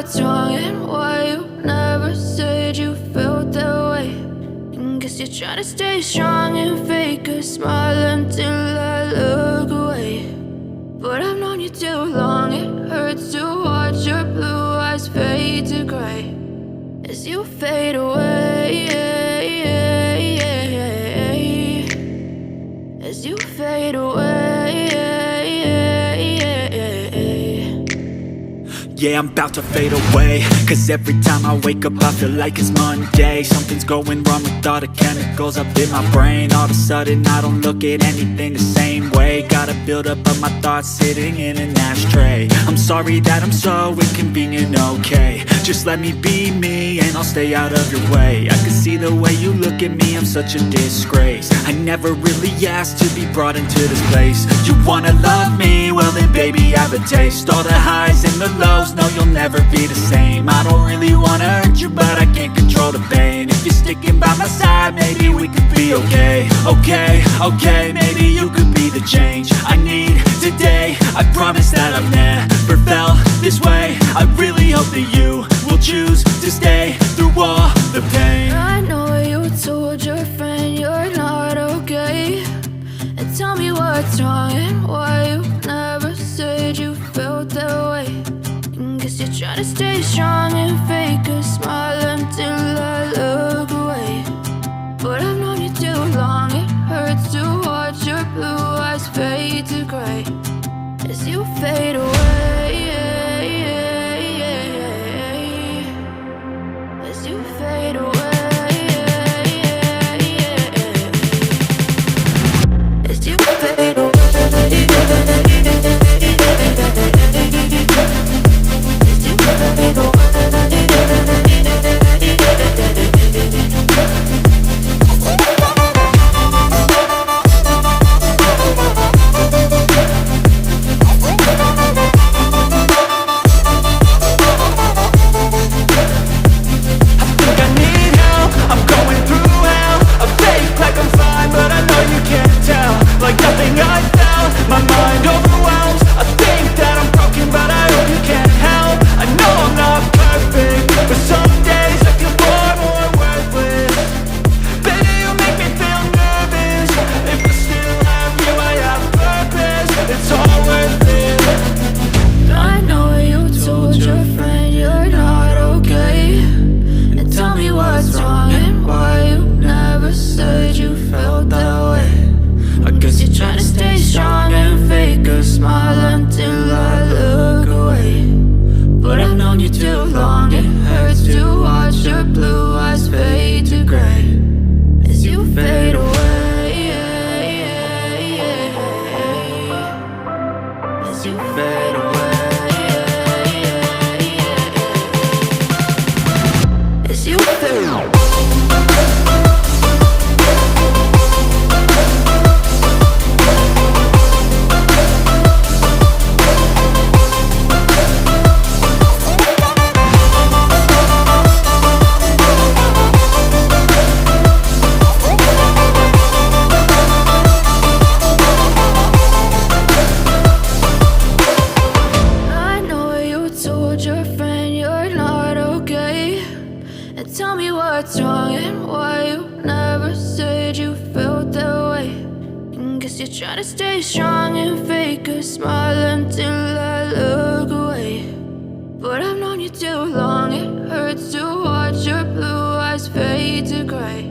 what's wrong and why you never said you felt that way. And guess you're trying to stay strong and fake a smile until I look away. But I've known you too long, it hurts to watch your blue eyes fade to gray as you fade away, as you fade away. Yeah, I'm about to fade away, cause every time I wake up I feel like it's Monday. Something's going wrong with all the chemicals up in my brain. All of a sudden I don't look at anything the same way. Got a build up of my thoughts sitting in an ashtray. I'm sorry that I'm so inconvenient, okay. Just let me be me and I'll stay out of your way. I can see the way you look at me, I'm such a disgrace. I never really asked to be brought into this place. You wanna love me? Well then baby have a taste. All the highs and the lows, no, you'll never be the same. I don't really wanna hurt you, but I can't control the pain. If you're sticking by my side, maybe we could be okay. Okay, maybe you could be the change I need today. I promise that I've never felt this way. I really hope that you will choose to stay through all the pain. I know you told your friend you're not okay, and tell me what's wrong and why you never said you felt that way. Guess you're trying to stay strong and fake a smile until I look away. But I've known you too long, it hurts to watch your blue eyes fade to gray as you fade away, as you fade away, as you fade away. Tell me what's wrong and why you never said you felt that way. And guess you're trying to stay strong and fake a smile until I look away. But I've known you too long, it hurts to watch your blue eyes fade to gray.